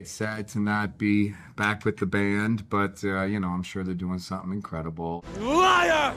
It's sad to not be back with the band, but, I'm sure they're doing something incredible. Liar!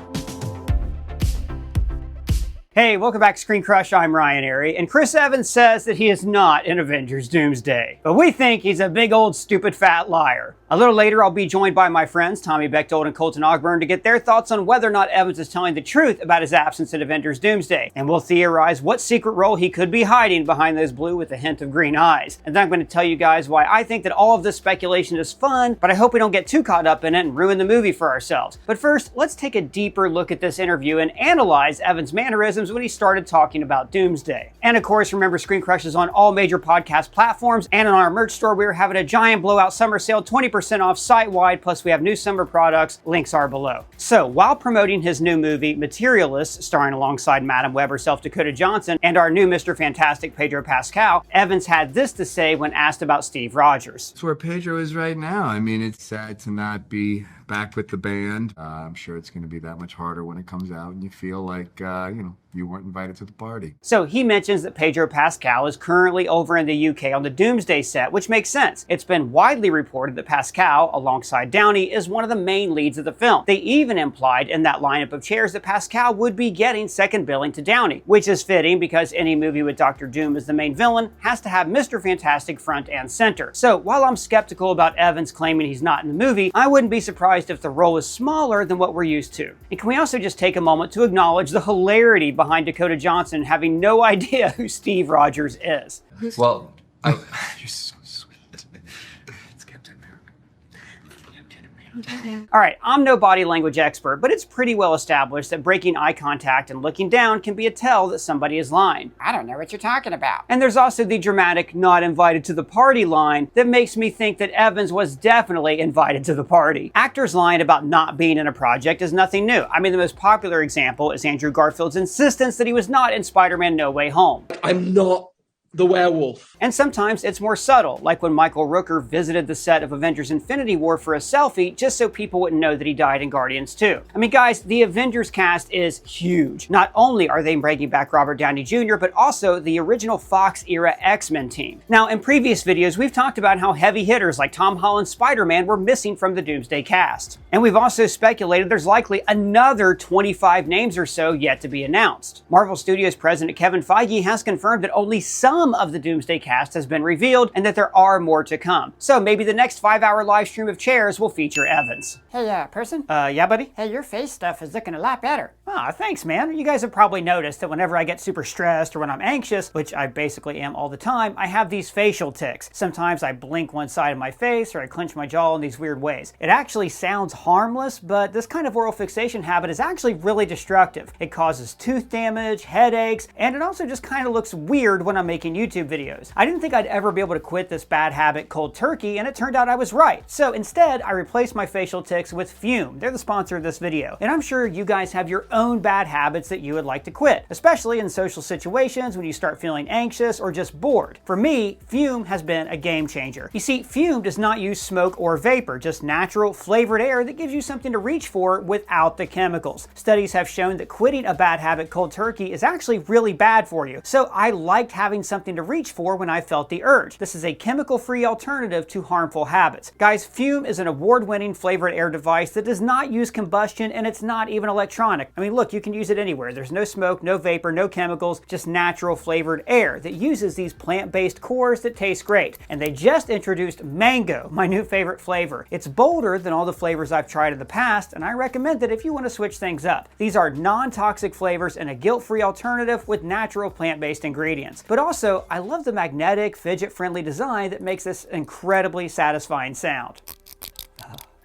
Hey, welcome back to ScreenCrush. I'm Ryan Airy, and Chris Evans says that he is not in Avengers Doomsday, but we think he's a big old stupid fat liar. A little later, I'll be joined by my friends Tommy Bechtold and Colton Ogburn to get their thoughts on whether or not Evans is telling the truth about his absence in Avengers Doomsday, and we'll theorize what secret role he could be hiding behind those blue with a hint of green eyes. And then I'm going to tell you guys why I think that all of this speculation is fun, but I hope we don't get too caught up in it and ruin the movie for ourselves. But first, let's take a deeper look at this interview and analyze Evans' mannerisms when he started talking about Doomsday. And of course, remember ScreenCrush is on all major podcast platforms, and on our merch store we are having a giant blowout summer sale, 20% off site-wide, plus we have new summer products. Links are below. So, while promoting his new movie, Materialists, starring alongside Madam Web herself, Dakota Johnson, and our new Mr. Fantastic, Pedro Pascal, Evans had this to say when asked about Steve Rogers. That's where Pedro is right now. I mean, it's sad to not be back with the band. I'm sure it's going to be that much harder when it comes out and you feel like, you weren't invited to the party. So he mentions that Pedro Pascal is currently over in the UK on the Doomsday set, which makes sense. It's been widely reported that Pascal, alongside Downey, is one of the main leads of the film. They even implied in that lineup of chairs that Pascal would be getting second billing to Downey, which is fitting because any movie with Dr. Doom as the main villain has to have Mr. Fantastic front and center. So while I'm skeptical about Evans claiming he's not in the movie, I wouldn't be surprised if the role is smaller than what we're used to. And can we also just take a moment to acknowledge the hilarity behind Dakota Johnson having no idea who Steve Rogers is? Well, You're so sweet. It's Captain America. All right, I'm no body language expert, but it's pretty well established that breaking eye contact and looking down can be a tell that somebody is lying. I don't know what you're talking about. And there's also the dramatic not invited to the party line that makes me think that Evans was definitely invited to the party. Actors lying about not being in a project is nothing new. I mean, the most popular example is Andrew Garfield's insistence that he was not in Spider-Man No Way Home. I'm not the werewolf. And sometimes it's more subtle, like when Michael Rooker visited the set of Avengers Infinity War for a selfie just so people wouldn't know that he died in Guardians 2. I mean, guys, the Avengers cast is huge. Not only are they bringing back Robert Downey Jr., but also the original Fox-era X-Men team. Now, in previous videos, we've talked about how heavy hitters like Tom Holland's Spider-Man were missing from the Doomsday cast. And we've also speculated there's likely another 25 names or so yet to be announced. Marvel Studios president Kevin Feige has confirmed that only some of the Doomsday cast has been revealed and that there are more to come. So maybe the next 5-hour live stream of chairs will feature Evans. Hey, person? Yeah, buddy? Hey, your face stuff is looking a lot better. Ah, thanks, man. You guys have probably noticed that whenever I get super stressed or when I'm anxious, which I basically am all the time, I have these facial tics. Sometimes I blink one side of my face or I clench my jaw in these weird ways. It actually sounds harmless, but this kind of oral fixation habit is actually really destructive. It causes tooth damage, headaches, and it also just kind of looks weird when I'm making YouTube videos. I didn't think I'd ever be able to quit this bad habit cold turkey, and it turned out I was right. So instead, I replaced my facial tics with Fume. They're the sponsor of this video. And I'm sure you guys have your own bad habits that you would like to quit, especially in social situations when you start feeling anxious or just bored. For me, Fume has been a game changer. You see, Fume does not use smoke or vapor, just natural flavored air that gives you something to reach for without the chemicals. Studies have shown that quitting a bad habit cold turkey is actually really bad for you. So I liked having something to reach for when I felt the urge. This is a chemical-free alternative to harmful habits. Guys, Fume is an award-winning flavored air device that does not use combustion, and it's not even electronic. I mean, look, you can use it anywhere. There's no smoke, no vapor, no chemicals, just natural flavored air that uses these plant-based cores that taste great. And they just introduced mango, my new favorite flavor. It's bolder than all the flavors I've tried in the past, and I recommend it if you want to switch things up. These are non-toxic flavors and a guilt-free alternative with natural plant-based ingredients. But also, I love the magnetic, fidget-friendly design that makes this incredibly satisfying sound.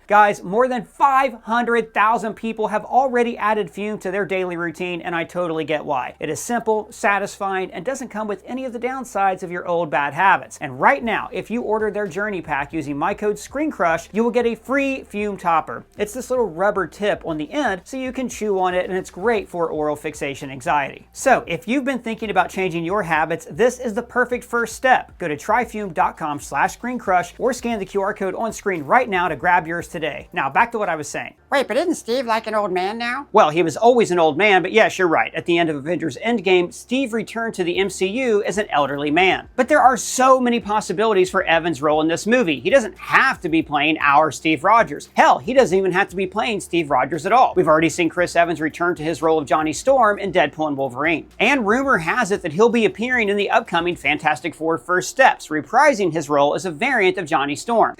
Guys, more than 500,000 people have already added Fume to their daily routine, and I totally get why. It is simple, satisfying, and doesn't come with any of the downsides of your old bad habits. And right now, if you order their Journey Pack using my code ScreenCrush, you will get a free Fume topper. It's this little rubber tip on the end so you can chew on it, and it's great for oral fixation anxiety. So if you've been thinking about changing your habits, this is the perfect first step. Go to tryfume.com/ScreenCrush or scan the QR code on screen right now to grab yours today. today. Now, back to what I was saying. Wait, but isn't Steve like an old man now? Well, he was always an old man, but yes, you're right. At the end of Avengers Endgame, Steve returned to the MCU as an elderly man. But there are so many possibilities for Evan's role in this movie. He doesn't have to be playing our Steve Rogers. Hell, he doesn't even have to be playing Steve Rogers at all. We've already seen Chris Evans return to his role of Johnny Storm in Deadpool and Wolverine. And rumor has it that he'll be appearing in the upcoming Fantastic Four First Steps, reprising his role as a variant of Johnny Storm.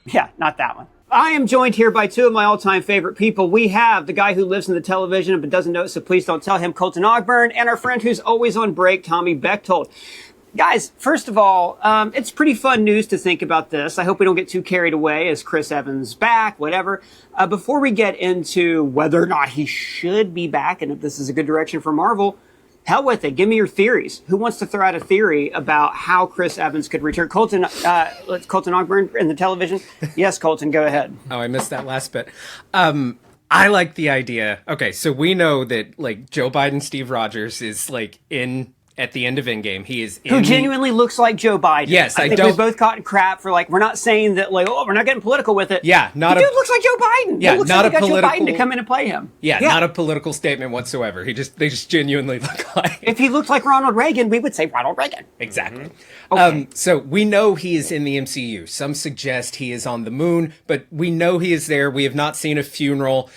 Yeah, not that one. I am joined here by two of my all-time favorite people. We have the guy who lives in the television but doesn't know it, so please don't tell him, Colton Ogburn, and our friend who's always on break, Tommy Bechtold. Guys, first of all, it's pretty fun news to think about this. I hope we don't get too carried away as Chris Evans back, whatever. Before we get into whether or not he should be back and if this is a good direction for Marvel, hell with it. Give me your theories. Who wants to throw out a theory about how Chris Evans could return? Colton Ogburn in the television. Yes, Colton, go ahead. Oh, I missed that last bit. I like the idea. Okay, so we know that like Joe Biden, Steve Rogers is like in at the end of Endgame. He is in who genuinely looks like Joe Biden. Yes, I think we've both gotten crap for like, we're not saying that like, oh, we're not getting political with it. Yeah, the dude looks like Joe Biden. Yeah, it looks not like a they got political. Joe Biden to come in and play him. Yeah, not a political statement whatsoever. They just genuinely look like. If he looked like Ronald Reagan, we would say Ronald Reagan. Exactly. Okay. So we know he is in the MCU. Some suggest he is on the moon, but we know he is there. We have not seen a funeral.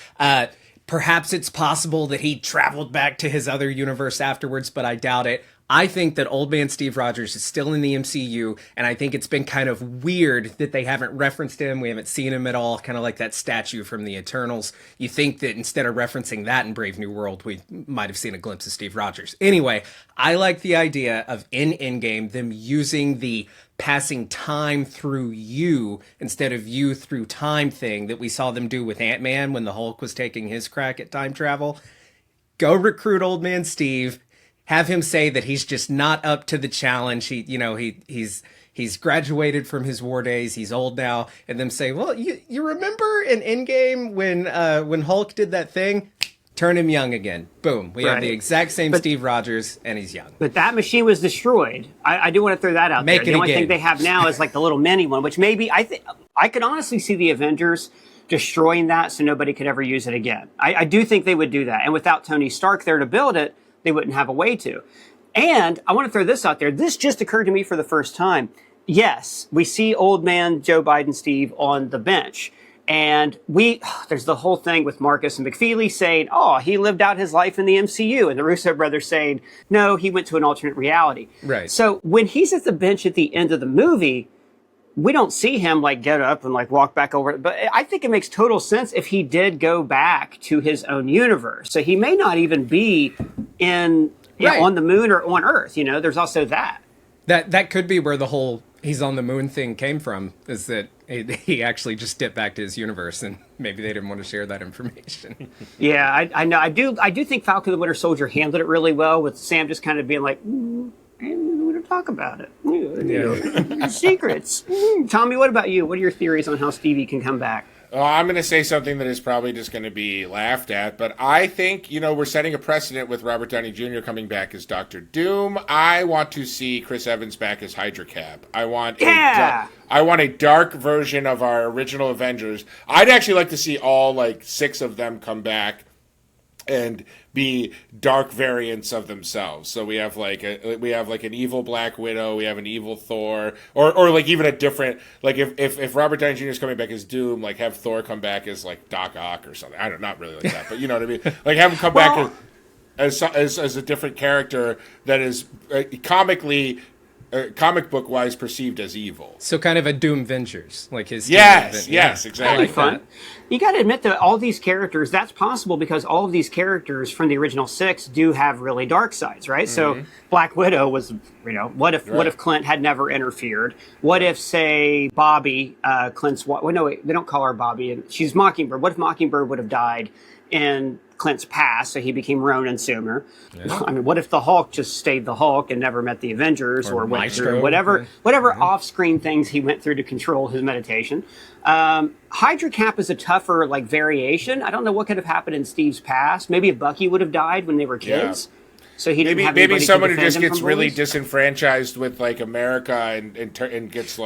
Perhaps it's possible that he traveled back to his other universe afterwards, but I doubt it. I think that old man Steve Rogers is still in the MCU, and I think it's been kind of weird that they haven't referenced him. We haven't seen him at all, kind of like that statue from the Eternals. You think that instead of referencing that in Brave New World, we might have seen a glimpse of Steve Rogers. Anyway, I like the idea of in Endgame them using the passing time through you instead of you through time thing that we saw them do with Ant-Man when the Hulk was taking his crack at time travel. Go recruit old man Steve. Have him say that he's just not up to the challenge. He's graduated from his war days. He's old now. And them say, well, you remember in Endgame when Hulk did that thing? Turn him young again. Boom. We have the exact same Steve Rogers, and he's young. But that machine was destroyed. I do want to throw that out there. The only thing they have now is like the little mini one, which maybe I could honestly see the Avengers destroying that so nobody could ever use it again. I do think they would do that. And without Tony Stark there to build it, they wouldn't have a way to. And I want to throw this out there. This just occurred to me for the first time. Yes, we see old man Joe Biden Steve on the bench. And there's the whole thing with Marcus and McFeely saying, oh, he lived out his life in the MCU. And the Russo brothers saying, no, he went to an alternate reality. Right. So when he's at the bench at the end of the movie, we don't see him like get up and like walk back over. But I think it makes total sense if he did go back to his own universe. So he may not even be on the moon or on Earth. There's also that. That could be where the whole he's on the moon thing came from, is that he actually just dipped back to his universe, and maybe they didn't want to share that information. Yeah, I know. I do think Falcon the Winter Soldier handled it really well, with Sam just kind of being like, we don't talk about it. Secrets. Tommy, what about you? What are your theories on how Stevie can come back? I'm going to say something that is probably just going to be laughed at, but I think, we're setting a precedent with Robert Downey Jr. coming back as Dr. Doom. I want to see Chris Evans back as Hydra Cap. I want a dark version of our original Avengers. I'd actually like to see all, 6 of them come back and be dark variants of themselves. So we have an evil Black Widow, we have an evil Thor, or even a different, if Robert Downey Jr. is coming back as Doom, have Thor come back as Doc Ock or something. I don't, not really like that, but you know what I mean. Have him come back as a different character that is comically. Comic book wise perceived as evil. So kind of a Doom Vengers, his yes, exactly. That'd be fun. You got to admit that all these characters, that's possible because all of these characters from the original 6 do have really dark sides, right? Mm-hmm. So Black Widow was, what if Clint had never interfered? What if, say, Bobby, Clint's wife? Well, no, wait, they don't call her Bobby, and she's Mockingbird. What if Mockingbird would have died in Clint's past, so he became Ronan sooner? Yeah. I mean, what if the Hulk just stayed the Hulk and never met the Avengers or went through whatever off-screen things he went through to control his meditation? Hydra Cap is a tougher variation. I don't know what could have happened in Steve's past. Maybe if Bucky would have died when they were kids. Yeah. So he didn't have maybe someone who just gets really disenfranchised with America and gets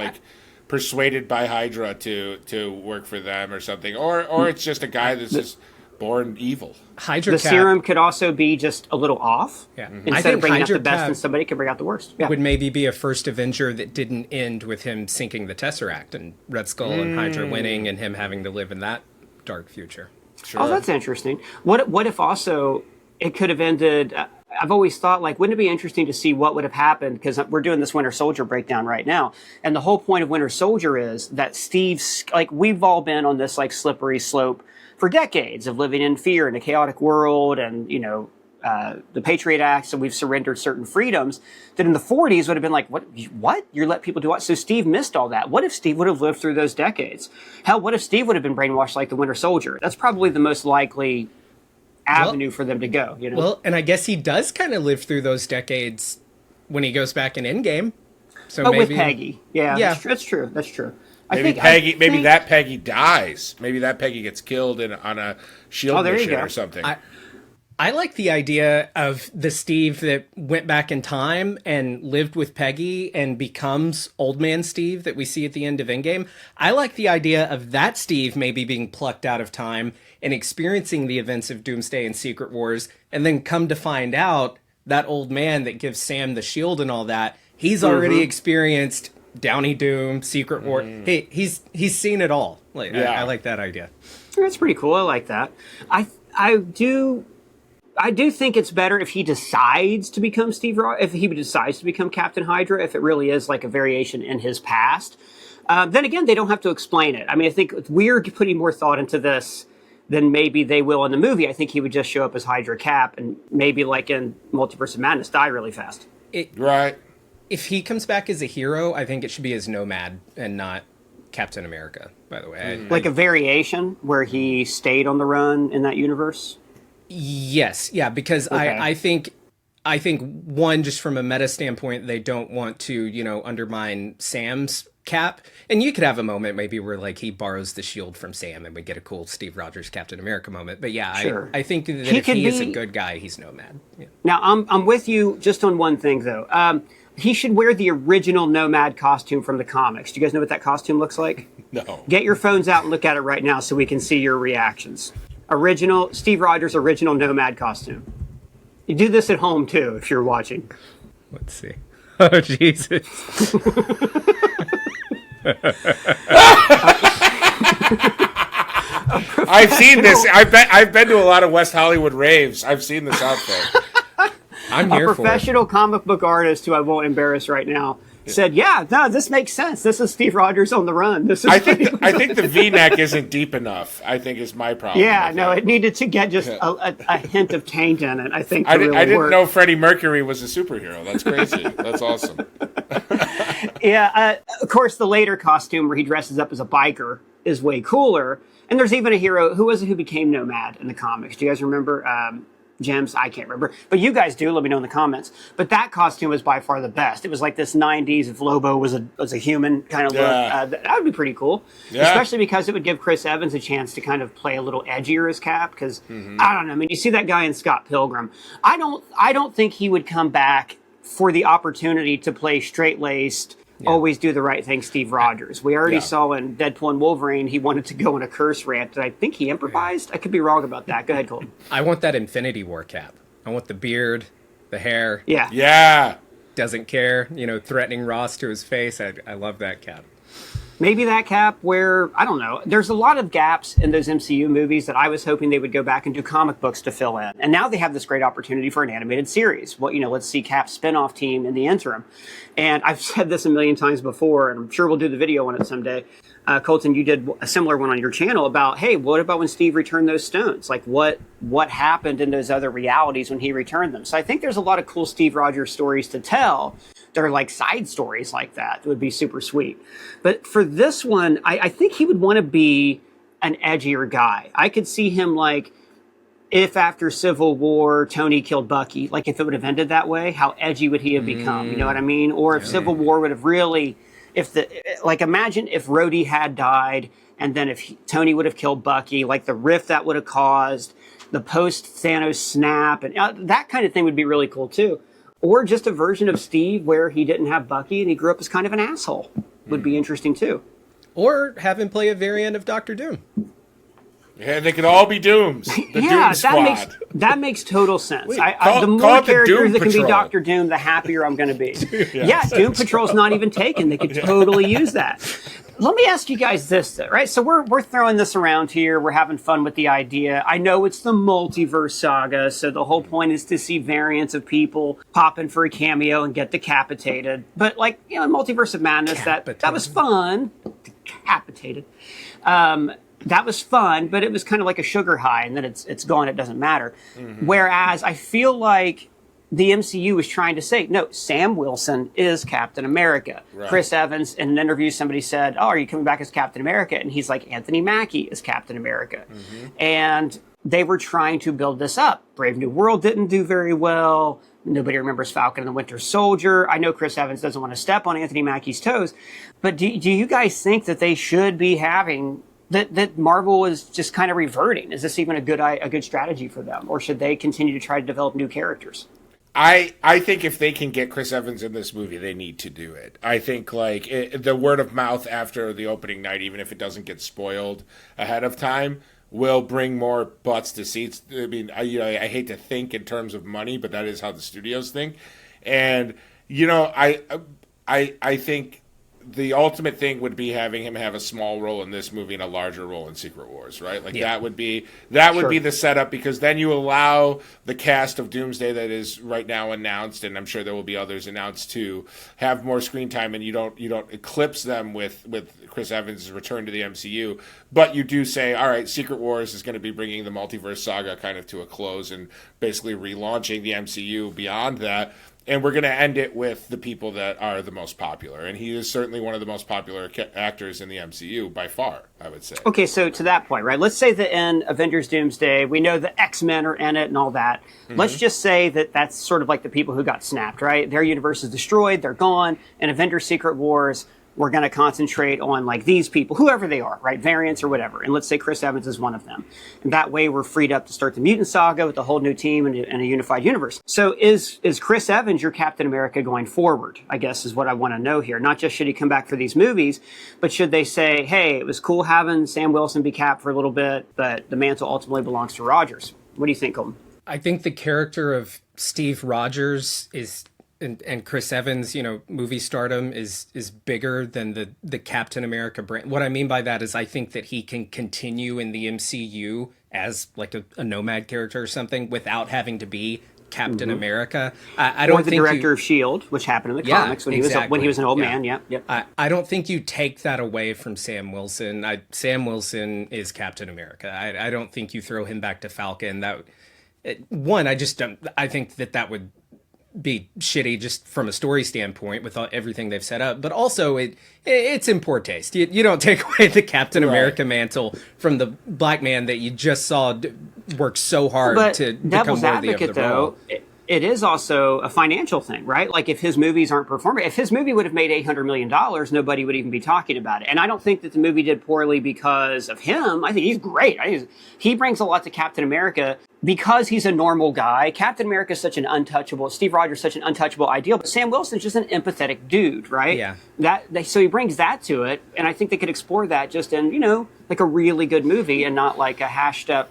persuaded by Hydra to work for them or something, or it's just a guy that's just born evil. Hydra The Cap serum could also be just a little off. Yeah. Instead of bringing Hydra out the best, Cap and somebody could bring out the worst. Yeah. would maybe be a first Avenger that didn't end with him sinking the Tesseract and Red Skull and Hydra winning and him having to live in that dark future. Sure. Oh, that's interesting. What if also it could have ended? I've always thought, like, wouldn't it be interesting to see what would have happened? Because we're doing this Winter Soldier breakdown right now, and the whole point of Winter Soldier is that Steve's, like, we've all been on this like slippery slope for decades of living in fear in a chaotic world, and the Patriot Act, so we've surrendered certain freedoms that in the 40s would have been like, what? You let people do what? So Steve missed all that. What if Steve would have lived through those decades? Hell, what if Steve would have been brainwashed like the Winter Soldier? That's probably the most likely avenue for them to go, Well, and I guess he does kind of live through those decades when he goes back in Endgame. So but maybe with Peggy. Yeah. That's true. Maybe maybe that Peggy dies. Maybe that Peggy gets killed on a shield mission or something. I like the idea of the Steve that went back in time and lived with Peggy and becomes Old Man Steve that we see at the end of Endgame. I like the idea of that Steve maybe being plucked out of time and experiencing the events of Doomsday and Secret Wars, and then come to find out that old man that gives Sam the shield and all that, he's already experienced Downey Doom, Secret War. Hey, he's seen it all. I like that idea. That's pretty cool. I like that. I do think it's better if he decides to become if he decides to become Captain Hydra, if it really is like a variation in his past. Then again, they don't have to explain it. I mean, I think we're putting more thought into this than maybe they will in the movie. I think he would just show up as Hydra Cap and maybe, like in Multiverse of Madness, die really fast. Right. If he comes back as a hero, I think it should be as Nomad and not Captain America, by the way. Like a variation where he stayed on the run in that universe? Yes, yeah, because okay. I think one, just from a meta standpoint, they don't want to, undermine Sam's Cap. And you could have a moment maybe where like he borrows the shield from Sam and we get a cool Steve Rogers Captain America moment. But yeah, sure. I think that if he is a good guy, he's Nomad. Yeah. Now, I'm with you just on one thing, though. He should wear the original Nomad costume from the comics. Do you guys know what that costume looks like? No. Get your phones out and look at it right now so we can see your reactions. Original Steve Rogers original Nomad costume. You do this at home too if you're watching. Let's see. Oh Jesus. I've seen this. I've been to a lot of West Hollywood raves. I've seen this outfit. I'm here for it. A professional comic book artist who I won't embarrass right now said, "Yeah, no, this makes sense. This is Steve Rogers on the run. This is." I think the V-neck isn't deep enough. I think is my problem. Yeah, no, it needed to get just a hint of taint in it. I think. I didn't know Freddie Mercury was a superhero. That's crazy. That's awesome. Yeah, of course, the later costume where he dresses up as a biker is way cooler. And there's even a hero who became Nomad in the comics. Do you guys remember? Gems, I can't remember, but you guys do. Let me know in the comments. But that costume was by far the best. It was like this '90s if Lobo was a human kind of look. That would be pretty cool, especially because it would give Chris Evans a chance to kind of play a little edgier as Cap. Because I don't know. I mean, you see that guy in Scott Pilgrim. I don't think he would come back for the opportunity to play straight-laced. Always do the right thing, Steve Rogers. We already saw in Deadpool and Wolverine, he wanted to go on a curse rant. I think he improvised. I could be wrong about that. Go ahead, Colton. I want that Infinity War Cap. I want the beard, the hair. Yeah. Doesn't care, threatening Ross to his face. I love that Cap. Maybe that Cap where, I don't know, there's a lot of gaps in those MCU movies that I was hoping they would go back and do comic books to fill in. And now they have this great opportunity for an animated series. Well, let's see Cap's spinoff team in the interim. And I've said this a million times before, and I'm sure we'll do the video on it someday. Colton, you did a similar one on your channel about, hey, what about when Steve returned those stones? Like what happened in those other realities when he returned them? So I think there's a lot of cool Steve Rogers stories to tell. There are like side stories like that would be super sweet. But for this one, I think he would want to be an edgier guy. I could see him like if after Civil War, Tony killed Bucky, like if it would have ended that way, how edgy would he have become? You know what I mean? Or if Civil War would have really, imagine if Rhodey had died and then if Tony would have killed Bucky, like the rift that would have caused, the post-Thanos snap, and that kind of thing would be really cool too. Or just a version of Steve where he didn't have Bucky and he grew up as kind of an asshole. would be interesting too. Or have him play a variant of Doctor Doom. Yeah, they could all be Dooms. The Doom Squad. that makes total sense. Wait, the more characters Doom that can be Patrol. Doctor Doom, the happier I'm going to be. Yeah, Doom Patrol's not even taken. They could totally use that. Let me ask you guys this, though, right? So we're throwing this around here. We're having fun with the idea. I know it's the multiverse saga, so the whole point is to see variants of people pop in for a cameo and get decapitated. But Multiverse of Madness, that was fun. Decapitated. That was fun, but it was kind of like a sugar high, and then it's gone. It doesn't matter. Mm-hmm. Whereas I feel like the MCU is trying to say, no, Sam Wilson is Captain America. Right. Chris Evans, in an interview, somebody said, oh, are you coming back as Captain America? And he's like, Anthony Mackie is Captain America. Mm-hmm. And they were trying to build this up. Brave New World didn't do very well. Nobody remembers Falcon and the Winter Soldier. I know Chris Evans doesn't want to step on Anthony Mackie's toes. But do you guys think that they should be having... That Marvel is just kind of reverting? Is this even a good strategy for them? Or should they continue to try to develop new characters? I think if they can get Chris Evans in this movie, they need to do it. I think the word of mouth after the opening night, even if it doesn't get spoiled ahead of time, will bring more butts to seats. I mean, I hate to think in terms of money, but that is how the studios think. And I think the ultimate thing would be having him have a small role in this movie and a larger role in Secret Wars, right? That would be the setup, because then you allow the cast of Doomsday that is right now announced, and I'm sure there will be others announced to have more screen time, and you don't eclipse them with Chris Evans' return to the MCU, but you do say, all right, Secret Wars is going to be bringing the multiverse saga kind of to a close and basically relaunching the MCU beyond that. And we're going to end it with the people that are the most popular. And he is certainly one of the most popular actors in the MCU by far, I would say. Okay, so to that point, right, let's say that in Avengers Doomsday, we know the X-Men are in it and all that. Mm-hmm. Let's just say that that's sort of like the people who got snapped, right? Their universe is destroyed, they're gone. In Avengers Secret Wars, we're going to concentrate on these people, whoever they are, right? Variants or whatever. And let's say Chris Evans is one of them. And that way we're freed up to start the mutant saga with a whole new team and a unified universe. So is Chris Evans your Captain America going forward, I guess is what I want to know here. Not just should he come back for these movies, but should they say, hey, it was cool having Sam Wilson be Cap for a little bit, but the mantle ultimately belongs to Rogers. What do you think, Colton? I think the character of Steve Rogers is... And Chris Evans, movie stardom is bigger than the Captain America brand. What I mean by that is I think that he can continue in the MCU as like a nomad character or something without having to be Captain America. I don't think director of S.H.I.E.L.D., which happened in the comics when he was an old man. Yep. I don't think you take that away from Sam Wilson. Sam Wilson is Captain America. I don't think you throw him back to Falcon. I just don't. I think that would be shitty just from a story standpoint with everything they've set up, but also it's in poor taste. You don't take away the Captain America mantle from the black man that you just saw work so hard to become worthy of the role. It is also a financial thing, right? Like if his movies aren't performing, if his movie would have made $800 million, nobody would even be talking about it. And I don't think that the movie did poorly because of him. I think he's great. He brings a lot to Captain America because he's a normal guy. Captain America is such an untouchable, Steve Rogers is such an untouchable ideal, but Sam Wilson's just an empathetic dude, right? Yeah. So he brings that to it, and I think they could explore that just in, like a really good movie and not like a hashed up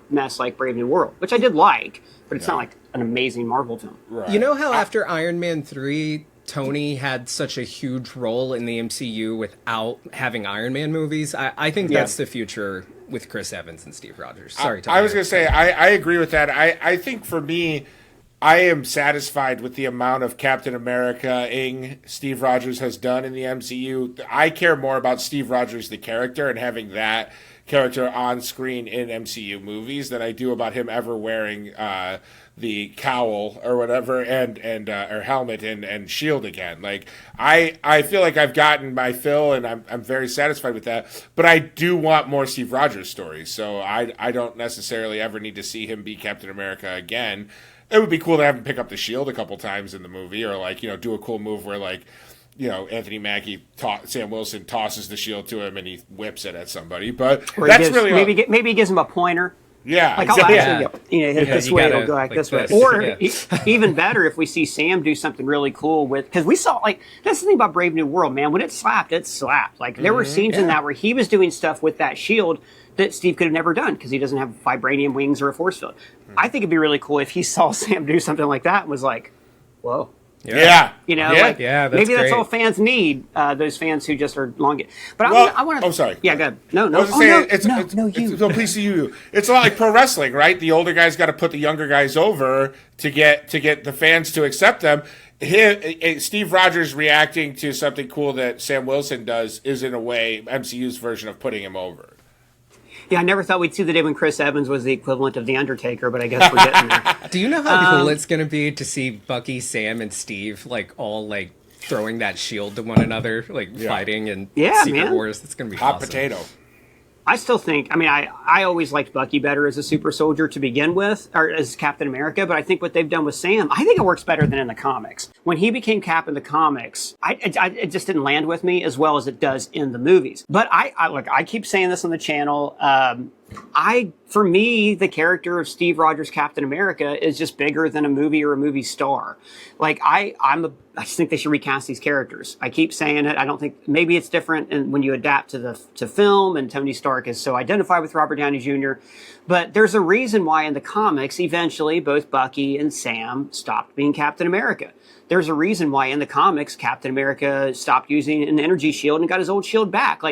mess like Brave New World, which I did like, but it's not like an amazing Marvel film. Right. You know how after Iron Man 3, Tony had such a huge role in the MCU without having Iron Man movies? I think that's the future with Chris Evans and Steve Rogers. Sorry, Tony. I was going to say, I agree with that. I think for me, I am satisfied with the amount of Captain America-ing Steve Rogers has done in the MCU. I care more about Steve Rogers, the character, and having that character on screen in MCU movies than I do about him ever wearing the cowl or whatever and or helmet and shield again. Like I feel like I've gotten my fill and I'm very satisfied with that. But I do want more Steve Rogers stories, so I don't necessarily ever need to see him be Captain America again. It would be cool to have him pick up the shield a couple times in the movie, or do a cool move where Anthony Mackie, Sam Wilson tosses the shield to him and he whips it at somebody. But maybe he gives him a pointer. Yeah, Like, I'll exactly. actually go, hit Yeah, this you way, gotta, it'll go like this way. this. Or Yeah. even better, if we see Sam do something really cool with, because we saw, like, that's the thing about Brave New World, man. When it slapped, it slapped. Like, there were scenes in that where he was doing stuff with that shield that Steve could have never done because he doesn't have vibranium wings or a force field. I think it'd be really cool if he saw Sam do something like that and was like, whoa. Yeah. Like, that's maybe that's great. all fans need, those fans who just are long. But Well, I want to. oh, sorry. Yeah, go ahead. No. I was saying, you. No, please see you. It's a lot like pro wrestling, right? The older guys got to put the younger guys over to get the fans to accept them. Steve Rogers reacting to something cool that Sam Wilson does is, in a way, MCU's version of putting him over. Yeah, I never thought we'd see the day when Chris Evans was the equivalent of The Undertaker, but I guess we're getting there. Do you know how cool it's going to be to see Bucky, Sam, and Steve all throwing that shield to one another, fighting and Secret man. Wars? It's going to be Hot awesome. potato. I still think, I always liked Bucky better as a super soldier to begin with, or as Captain America, but I think what they've done with Sam, I think it works better than in the comics. When he became Cap in the comics, it just didn't land with me as well as it does in the movies. But I keep saying this on the channel, for me, the character of Steve Rogers, Captain America, is just bigger than a movie or a movie star. I just think they should recast these characters. I keep saying it. I don't think, maybe it's different when you adapt to film, and Tony Stark is so identified with Robert Downey Jr. But there's a reason why in the comics, eventually, both Bucky and Sam stopped being Captain America. There's a reason why in the comics, Captain America stopped using an energy shield and got his old shield back.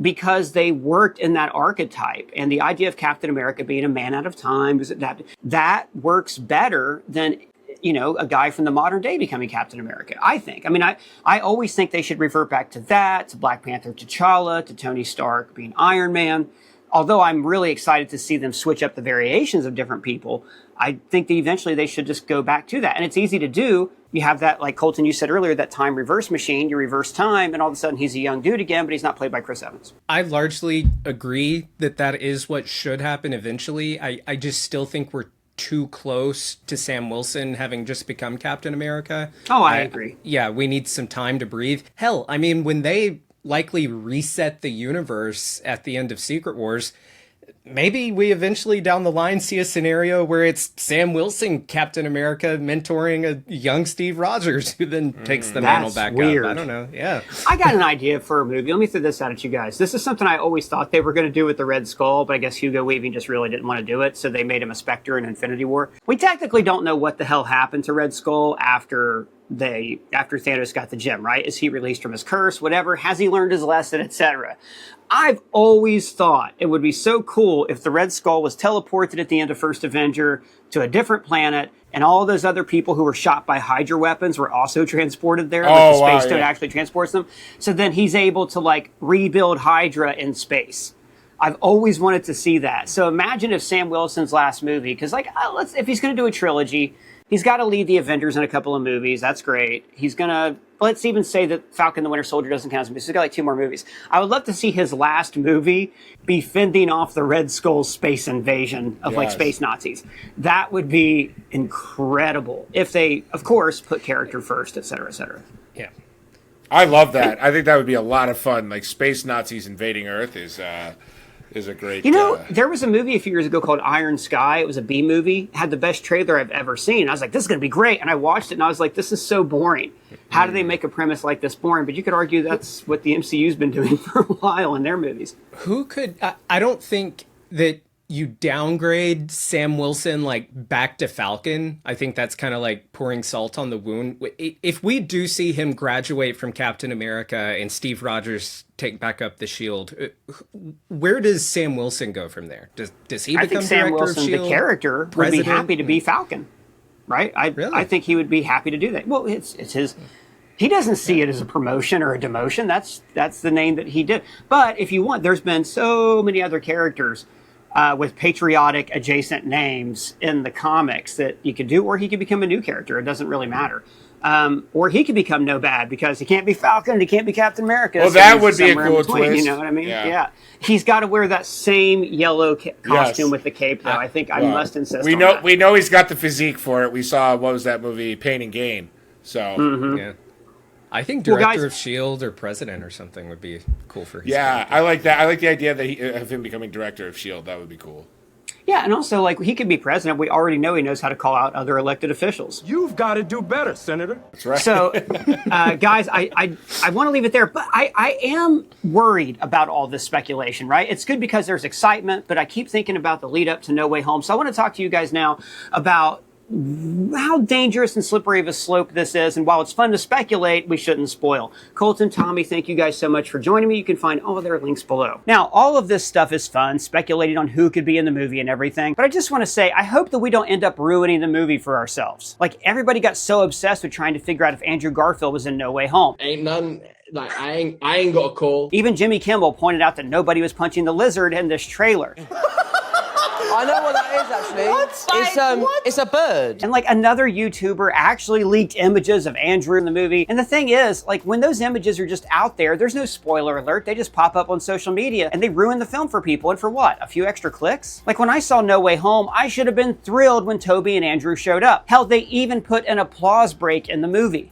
Because they worked in that archetype, and the idea of Captain America being a man out of time was adapted. That works better than, a guy from the modern day becoming Captain America, I think. I always think they should revert back to that, to Black Panther, T'Challa, to Tony Stark being Iron Man. Although I'm really excited to see them switch up the variations of different people, I think that eventually they should just go back to that. And it's easy to do. You have that, like Colton, you said earlier, that time reverse machine. You reverse time, and all of a sudden he's a young dude again, but he's not played by Chris Evans. I largely agree that is what should happen eventually. I just still think we're too close to Sam Wilson having just become Captain America. Oh, I agree. Yeah, we need some time to breathe. Hell, when they likely reset the universe at the end of Secret Wars, maybe we eventually down the line see a scenario where it's Sam Wilson, Captain America, mentoring a young Steve Rogers, who then takes the mantle back weird. up. I don't know. Yeah. I got an idea for a movie. Let me throw this out at you guys. This is something I always thought they were going to do with the Red Skull, but I guess Hugo Weaving just really didn't want to do it, so they made him a Spectre in Infinity War. We technically don't know what the hell happened to Red Skull after Thanos got the gem, right? Is he released from his curse, whatever? Has he learned his lesson, etc.? I've always thought it would be so cool if the Red Skull was teleported at the end of First Avenger to a different planet, and all those other people who were shot by Hydra weapons were also transported there. The space stone actually transports them. So then he's able to rebuild Hydra in space. I've always wanted to see that. So imagine if Sam Wilson's last movie, because if he's going to do a trilogy, he's got to lead the Avengers in a couple of movies. That's great. He's going to, let's even say that Falcon the Winter Soldier doesn't count as a movie. So he's got 2 more movies. I would love to see his last movie be fending off the Red Skull's space invasion of space Nazis. That would be incredible if they, of course, put character first, et cetera, et cetera. Yeah. I love that. I think that would be a lot of fun. Space Nazis invading Earth is a great... there was a movie a few years ago called Iron Sky. It was a B movie. It had the best trailer I've ever seen. I was like, this is going to be great. And I watched it and I was like, this is so boring. How do they make a premise like this boring? But you could argue that's what the MCU's been doing for a while in their movies. Who could... I don't think that you downgrade Sam Wilson back to Falcon. I think that's kind of pouring salt on the wound. If we do see him graduate from Captain America and Steve Rogers take back up the shield, where does Sam Wilson go from there? Does he become I think Sam director Wilson, of S.H.I.E.L.D., the character, would be happy to be Falcon, right? Really? I think he would be happy to do that. Well, it's his... He doesn't see it as a promotion or a demotion. That's the name that he did. But if you want, there's been so many other characters with patriotic adjacent names in the comics that you could do, or he could become a new character. It doesn't really matter. Or he could become no bad because he can't be Falcon and he can't be Captain America. Well, so that would be a cool twist. You know what I mean? Yeah. He's got to wear that same yellow costume with the cape, though. I think I must insist on that. We know he's got the physique for it. We saw, what was that movie, Pain and Gain. So, yeah. I think director of S.H.I.E.L.D. or president or something would be cool for his character. I like that. I like the idea of him becoming director of S.H.I.E.L.D. That would be cool. Yeah, and also, like, he could be president. We already know he knows how to call out other elected officials. You've got to do better, Senator. That's right. So, guys, I want to leave it there, but I am worried about all this speculation, right? It's good because there's excitement, but I keep thinking about the lead up to No Way Home. So I want to talk to you guys now about how dangerous and slippery of a slope this is, and while it's fun to speculate, we shouldn't spoil. Colton, Tommy, thank you guys so much for joining me. You can find all of their links below. Now, all of this stuff is fun, speculating on who could be in the movie and everything, but I just want to say, I hope that we don't end up ruining the movie for ourselves. Like, everybody got so obsessed with trying to figure out if Andrew Garfield was in No Way Home. Ain't none. Like, I ain't got a call. Even Jimmy Kimmel pointed out that nobody was punching the lizard in this trailer. I know what that is, actually. What? It's a bird. And like another YouTuber actually leaked images of Andrew in the movie. And the thing is, like, when those images are just out there, there's no spoiler alert. They just pop up on social media and they ruin the film for people. And for what? A few extra clicks? Like, when I saw No Way Home, I should have been thrilled when Toby and Andrew showed up. Hell, they even put an applause break in the movie.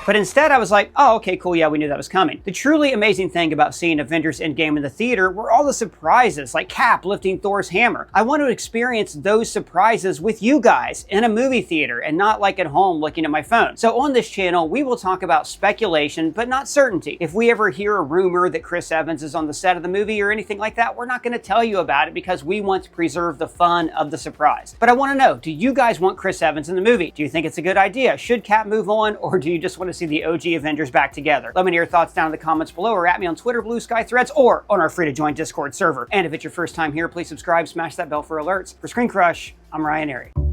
But instead, I was like, oh, okay, cool, yeah, we knew that was coming. The truly amazing thing about seeing Avengers Endgame in the theater were all the surprises, like Cap lifting Thor's hammer. I want to experience those surprises with you guys in a movie theater and not like at home looking at my phone. So on this channel, we will talk about speculation, but not certainty. If we ever hear a rumor that Chris Evans is on the set of the movie or anything like that, we're not going to tell you about it because we want to preserve the fun of the surprise. But I want to know, do you guys want Chris Evans in the movie? Do you think it's a good idea? Should Cap move on, or do you just want to see the OG Avengers back together? Let me know your thoughts down in the comments below, or at me on Twitter, Blue Sky Threads, or on our free to join Discord server. And if it's your first time here, please subscribe, smash that bell for alerts. For ScreenCrush, I'm Ryan Airy.